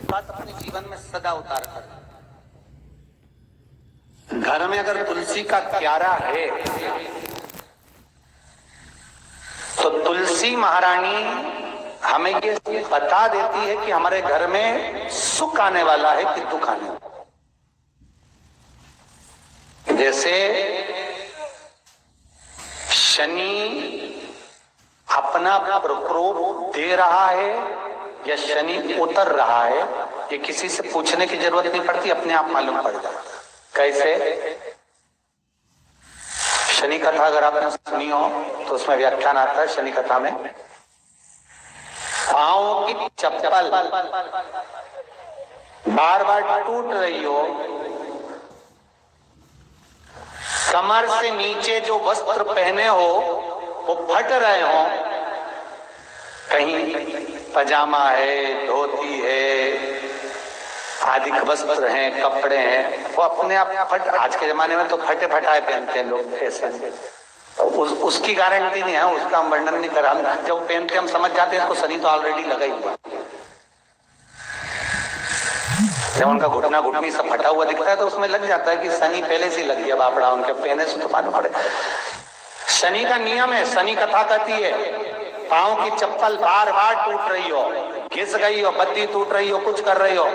एक बात अपने जीवन में सदा उतार कर, घर में अगर तुलसी का क्यारा है तो तुलसी महारानी हमें ये बता देती है कि हमारे घर में सुख आने वाला है कि दुख आने वाला है। जैसे शनि अपना प्रकोप दे रहा है या शनि उतर रहा है, ये किसी से पूछने की जरूरत नहीं पड़ती, अपने आप मालूम पड़ जाता है। कैसे? शनि कथा अगर आपने सुनी हो तो उसमें व्याख्यान आता है शनि कथा में, पांव की चप्पल बार बार टूट रही हो, कमर से नीचे जो वस्त्र पहने हो वो फट रहे हो, कहीं पजामा है, धोती है, आदि वस्त्र हैं, कपड़े हैं, वो अपने आप फट। आज के जमाने में तो फटे फटाए पहनते हैं लोग, ऐसे उसकी गारंटी नहीं है, उसका हम वर्णन नहीं कर रहा। जब पहनते हम समझ जाते हैं इसको शनि तो ऑलरेडी लगा ही हुआ। जब उनका घुटना घुटनी सब फटा हुआ दिखता है तो उसमें लग जाता है कि शनि पहले से लग गया बापड़ा, उनके पहने से तो मालूम पड़े। शनि का नियम है, शनि कथा कहती है पांव की चप्पल बार बार टूट रही हो, घिस गई हो, बत्ती टूट रही हो, कुछ कर रही हो,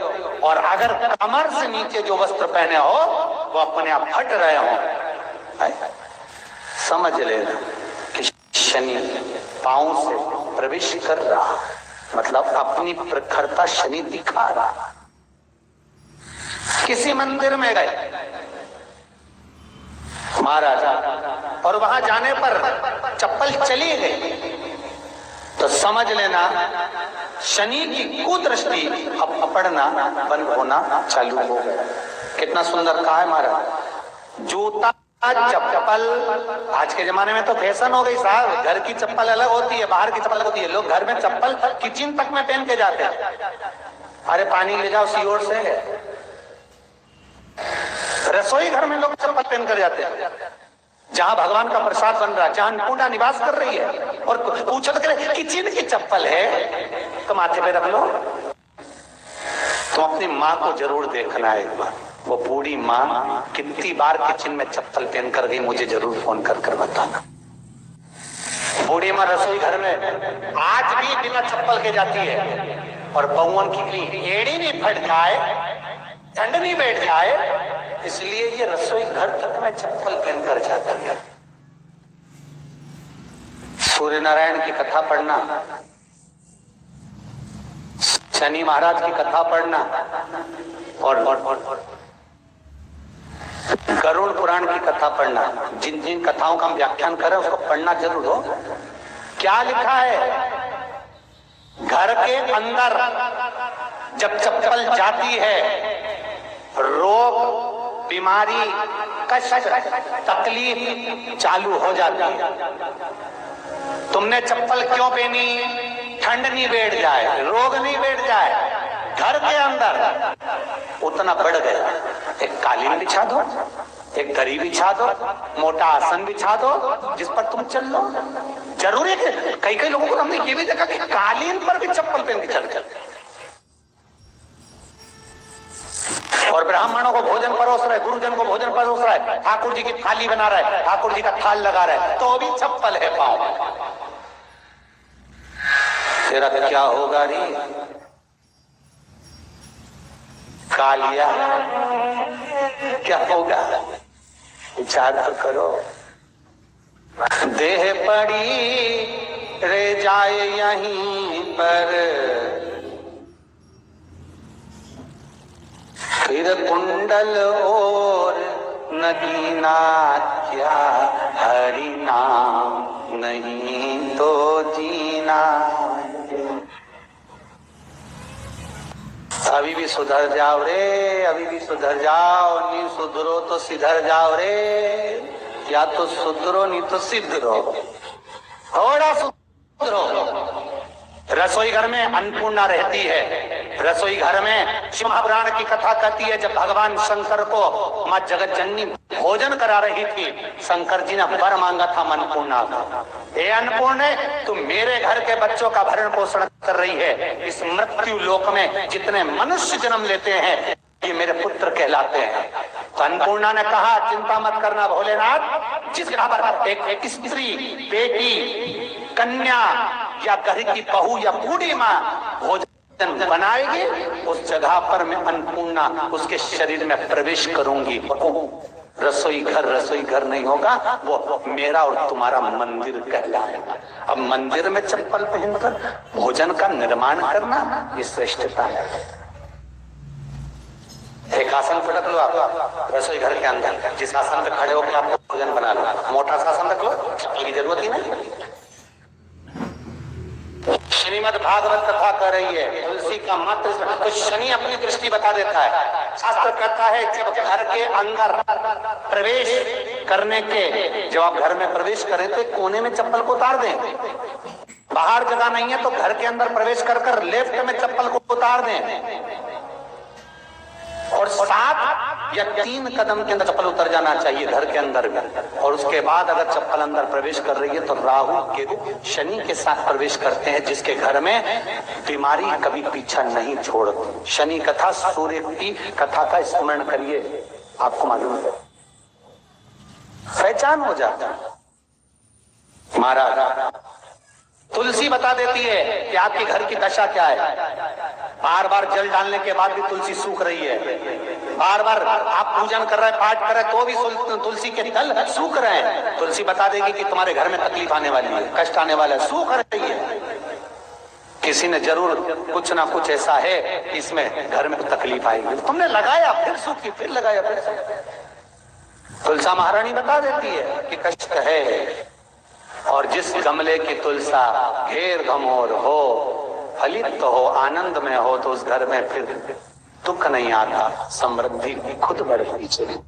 और अगर कमर से नीचे जो वस्त्र पहने हो वो अपने आप फट रहे हो, समझ लेना कि शनि पांव से प्रवेश कर रहा, मतलब अपनी प्रखरता शनि दिखा रहा। किसी मंदिर में गए महाराज और वहां जाने पर चप्पल चली गई तो समझ लेना शनि की कुदृष्टि अब पड़ना बंद होना चालू हो गया। कितना सुंदर कहा है महाराज। जूता चप्पल आज के जमाने में तो फैशन हो गई साहब, घर की चप्पल अलग होती है, बाहर की चप्पल अलग होती है। लोग घर में चप्पल किचन तक में पहन के जाते हैं। अरे पानी ले जाओ सीओर से, रसोई घर में लोग चप्पल पहन कर जाते हैं। जहां भगवान का प्रसाद बन रहा है, जहां अन्नपूर्णा निवास कर रही है, और पूछो तो करे किचन की चप्पल है तो माथे पे रख लो। तो अपनी माँ को जरूर देखना है एक बार, वो बूढ़ी माँ कितनी बार किचन में चप्पल पहन कर गई, मुझे जरूर फोन कर कर बताना। बूढ़ी माँ रसोई घर में आज भी बिना चप्पल के जाती है, और बहुओं की एड़ी नहीं फट जाए, ठंड नहीं बैठ जाए, इसलिए ये रसोई घर तक में चप्पल पहनकर जाती है। सूर्य नारायण की कथा पढ़ना, शनि महाराज की कथा पढ़ना, और गरुड़ पुराण की कथा पढ़ना। जिन जिन कथाओं का हम व्याख्यान करें उसको पढ़ना जरूर हो। क्या लिखा है? घर के अंदर जब चप्पल जाती है, रोग, बीमारी, कष्ट, तकलीफ चालू हो जाती है। तुमने चप्पल क्यों पहनी? ठंड नहीं बैठ जाए, रोग नहीं बैठ जाए। घर के अंदर उतना बढ़ गया, एक कालीन बिछा दो, एक दरी बिछा दो, मोटा आसन बिछा दो, जिस पर तुम चल लो। जरूरी है। कई कई लोगों को हमने ये भी देखा कि कालीन पर भी चप्पल पहन के चल चलते, और ब्राह्मणों को भोजन परोस रहा है, गुरुजन को भोजन परोस रहा है, ठाकुर जी की थाली बना रहा है, ठाकुर जी का थाल लगा रहा है, तो भी चप्पल है पांव। तेरा क्या होगा री कालिया, क्या होगा? विचार करो। देह पड़ी रे जाए यहीं पर, फिर कुंडल और नगीना, क्या हरि नाम नहीं तो जीना। अभी भी सुधर जाओ रे, अभी भी सुधर जाओ, नहीं सुधरो तो सिधर जाओ रे, या तो सुधरो नहीं तो सिद्धरो, थोड़ा सुधरो। रसोई घर में अन्नपूर्णा रहती है। रसोई घर में शिव महापुराण की कथा कहती है, जब भगवान शंकर को मां जगत जननी भोजन करा रही थी, शंकर जी ने वर मांगा था अन्नपूर्णा का। ये अन्नपूर्णे, तू मेरे घर के बच्चों का भरण पोषण कर रही है। इस मृत्यु लोक में जितने मनुष्य जन्म लेते हैं ये मेरे पुत्र कहलाते हैं। तो अन्नपूर्णा ने कहा, चिंता मत करना भोलेनाथ, जिस जगह पर एक स्त्री, बेटी, कन्या या घर की बहू या बूढ़ी माँ भोजन बनाएगी, उस जगह पर मैं अन्नपूर्णा उसके शरीर में प्रवेश करूंगी। रसोई घर नहीं होगा, वो मेरा और तुम्हारा मंदिर कहलाएगा। अब मंदिर में चप्पल पहनकर भोजन का निर्माण करना, ये श्रेष्ठता है। एक आसन पर रख लो आप रसोई घर के अंदर, जिस आसन पे खड़े होकर आप भोजन बना लो। मोटा सा आसन रख लो, चप्पल की जरूरत ही नहीं। श्रीमद् भागवत कथा कर रही है, तुलसी का मात्र तो शनि अपनी दृष्टि बता देता है। शास्त्र कहता है जब घर के अंदर प्रवेश करने के, जब आप घर में प्रवेश करें तो कोने में चप्पल को उतार दें। बाहर जगह नहीं है तो घर के अंदर प्रवेश कर लेफ्ट में चप्पल को उतार दें, और 7 या 3 कदम के अंदर चप्पल उतर जाना चाहिए घर के अंदर में। और उसके बाद अगर चप्पल अंदर प्रवेश कर रही है तो राहु केतु शनि के साथ प्रवेश करते हैं, जिसके घर में बीमारी कभी पीछा नहीं छोड़ती। शनि कथा, सूर्य की कथा का स्मरण करिए, आपको मालूम है, पहचान हो जाता है। महाराज तुलसी बता देती है कि आपके घर की दशा क्या है। बार बार जल डालने के बाद भी तुलसी सूख रही है, बार बार आप पूजन कर रहे हैं, पाठ कर रहे हैं, तो भी तुलसी के तल सूख रहे हैं। तुलसी बता देगी कि तुम्हारे घर में तकलीफ आने वाली है, कष्ट आने वाला है, सूख रही है। किसी ने जरूर कुछ ना कुछ ऐसा है इसमें घर में तकलीफ आएगी, तुमने लगाया फिर सूखी, फिर लगाया फिर सूखी। तुलसा महारानी बता देती है कि कष्ट है। और जिस गमले की तुलसा घेर घमोर हो, फलित हो, आनंद में हो, तो उस घर में फिर दुख नहीं आता, समृद्धि खुद बढ़ती चली।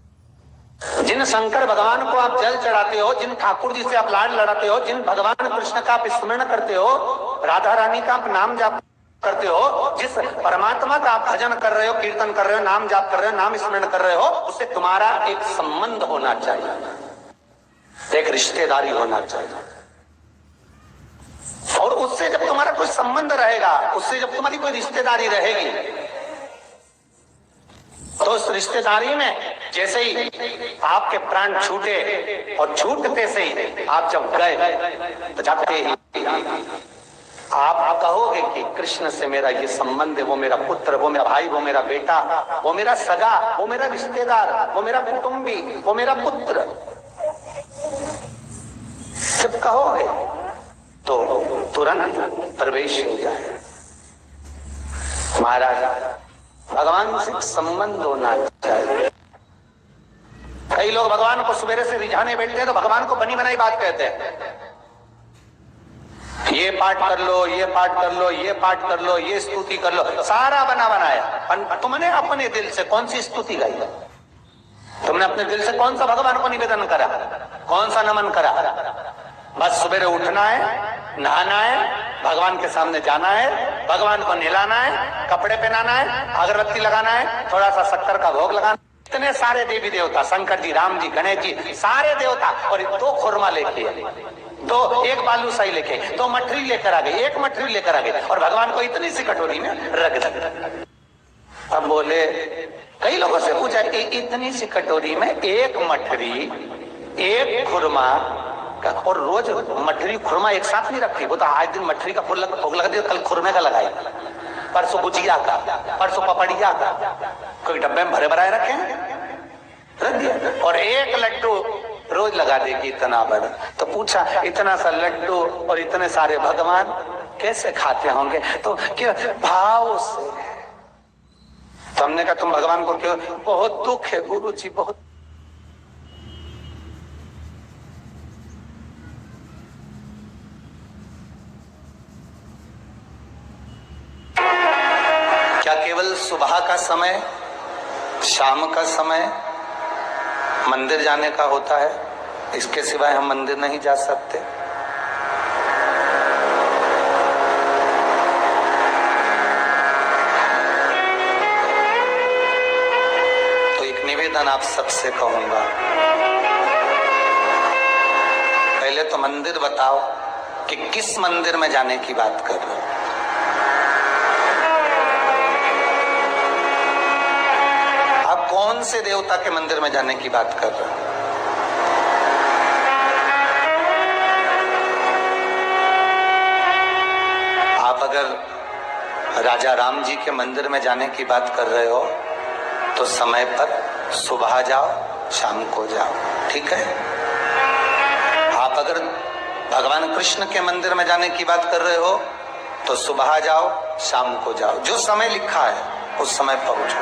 जिन शंकर भगवान को आप जल चढ़ाते हो, जिन ठाकुर जी से आप लाड लड़ाते हो, जिन भगवान कृष्ण का आप स्मरण करते हो, राधा रानी का आप नाम जाप करते हो, जिस परमात्मा का आप भजन कर रहे हो, कीर्तन कर रहे हो, नाम जाप कर रहे हो, नाम स्मरण कर रहे हो, उससे तुम्हारा एक संबंध होना चाहिए, एक रिश्तेदारी होना चाहिए। और उससे जब तुम्हारा कोई संबंध रहेगा, उससे जब तुम्हारी कोई रिश्तेदारी रहेगी, तो उस रिश्तेदारी में जैसे ही आपके प्राण छूटे, और छूटते से ही आप जब गए तो जाते ही आप कहोगे कि कृष्ण से मेरा ये संबंध है, वो मेरा पुत्र, वो मेरा भाई, वो मेरा बेटा, वो मेरा सगा, वो मेरा रिश्तेदार, वो मेरा कुटुंबी, वो मेरा पुत्र। जब कहोगे तो तुरंत प्रवेश हो जाए। महाराज भगवान से संबंध होना चाहिए। कई लोग भगवान को सवेरे से रिझाने बैठते हैं तो भगवान को बनी बनाई बात कहते हैं, ये पाठ कर लो, ये पाठ कर लो, ये पाठ कर लो, ये स्तुति कर लो, सारा बना बनाया। तुमने अपने दिल से कौन सी स्तुति गाई? तुमने अपने दिल से कौन सा भगवान को निवेदन करा, कौन सा नमन करा? बस सवेरे उठना है, नहाना है, भगवान के सामने जाना है, भगवान को नहलाना है, कपड़े पहनाना है, अगरबत्ती लगाना है, थोड़ा सा शक्कर का भोग लगाना। इतने सारे देवी देवता, शंकर जी, राम जी, गणेश जी, सारे देवता, और 2 खुरमा लेके, 1 बालूशाही लेके, 2 मठरी लेकर आ गए, 1 मठरी लेकर आ गए, और भगवान को इतनी सी कटोरी में रख दिया। अब बोले, कई लोगों से पूछा, इतनी सी कटोरी में 1 मठरी, 1 खुरमा, और रोज मठरी खुरमा एक साथ नहीं रखती। वो तो आज दिन मठरी का फूल भोग लगा दिया, कल खुरमे का लगाए, परसों गुजिया का, परसों पपड़िया का, कोई डब्बे में भरे भराए रखे, रख दिया। और 1 लड्डू रोज लगा देगी, इतना बड़ा। तो पूछा, इतना सा लड्डू और इतने सारे भगवान कैसे खाते होंगे? तो क्या भाव से। तो हमने कहा, तुम भगवान को क्यों? बहुत दुख है गुरु जी, बहुत। क्या केवल सुबह का समय, शाम का समय मंदिर जाने का होता है? इसके सिवाय हम मंदिर नहीं जा सकते? तो एक निवेदन आप सबसे कहूंगा, पहले तो मंदिर बताओ, कि किस मंदिर में जाने की बात कर रहे हो। आप कौन से देवता के मंदिर में जाने की बात कर रहे हो। आप अगर राजा राम जी के मंदिर में जाने की बात कर रहे हो तो समय पर सुबह जाओ, शाम को जाओ, ठीक है। आप अगर भगवान कृष्ण के मंदिर में जाने की बात कर रहे हो तो सुबह जाओ, शाम को जाओ, जो समय लिखा है उस समय पहुंचो।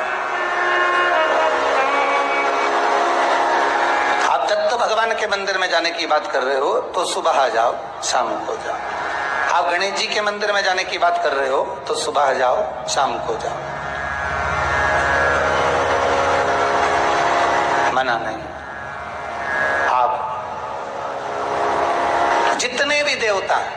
आप दत्त भगवान के मंदिर में जाने की बात कर रहे हो तो सुबह जाओ, शाम को जाओ। आप गणेश जी के मंदिर में जाने की बात कर रहे हो तो सुबह जाओ, शाम को जाओ, मना नहीं। आप जितने भी देवता हैं,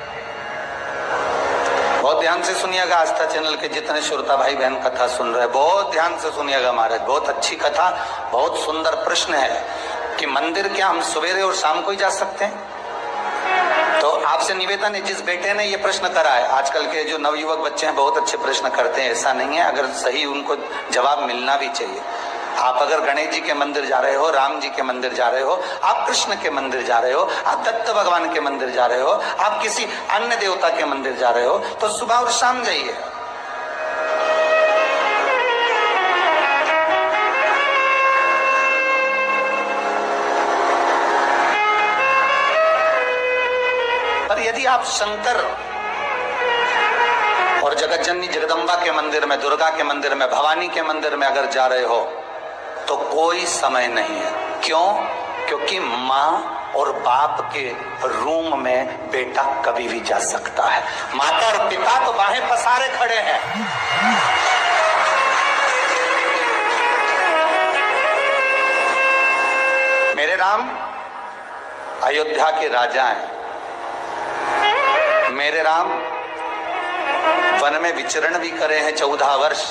बहुत ध्यान से सुनिएगा, आस्था चैनल के जितने श्रोता भाई बहन कथा सुन रहे हैं, बहुत ध्यान से सुनिएगा महाराज, बहुत अच्छी कथा, बहुत सुंदर प्रश्न है कि मंदिर क्या हम सवेरे और शाम को ही जा सकते हैं। तो आपसे निवेदन है, जिस बेटे ने ये प्रश्न करा है, आजकल के जो नवयुवक बच्चे हैं बहुत अच्छे प्रश्न करते हैं, ऐसा नहीं है, अगर सही उनको जवाब मिलना भी चाहिए। आप अगर गणेश जी के मंदिर जा रहे हो, राम जी के मंदिर जा रहे हो, आप कृष्ण के मंदिर जा रहे हो, आप दत्त भगवान के मंदिर जा रहे हो, आप किसी अन्य देवता के मंदिर जा रहे हो तो सुबह और शाम जाइए। पर यदि आप शंकर और जगत जननी जगदम्बा के मंदिर में, दुर्गा के मंदिर में, भवानी के मंदिर में अगर जा रहे हो तो कोई समय नहीं है। क्यों? क्योंकि माँ और बाप के रूम में बेटा कभी भी जा सकता है। माता और पिता तो बाहें पसारे खड़े हैं। मेरे राम अयोध्या के राजा हैं। मेरे राम वन में विचरण भी करे हैं 14 वर्ष,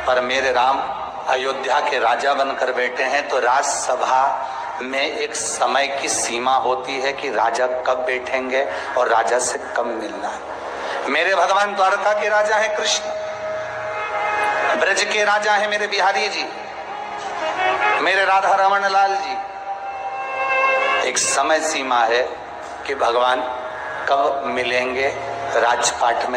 पर मेरे राम अयोध्या के राजा बनकर बैठे हैं। तो राजसभा में एक समय की सीमा होती है कि राजा कब बैठेंगे और राजा से कब मिलना है। मेरे भगवान द्वारका के राजा हैं कृष्ण, ब्रज के राजा हैं मेरे बिहारी जी, मेरे राधा रमन लाल जी। एक समय सीमा है कि भगवान कब मिलेंगे राजपाट में।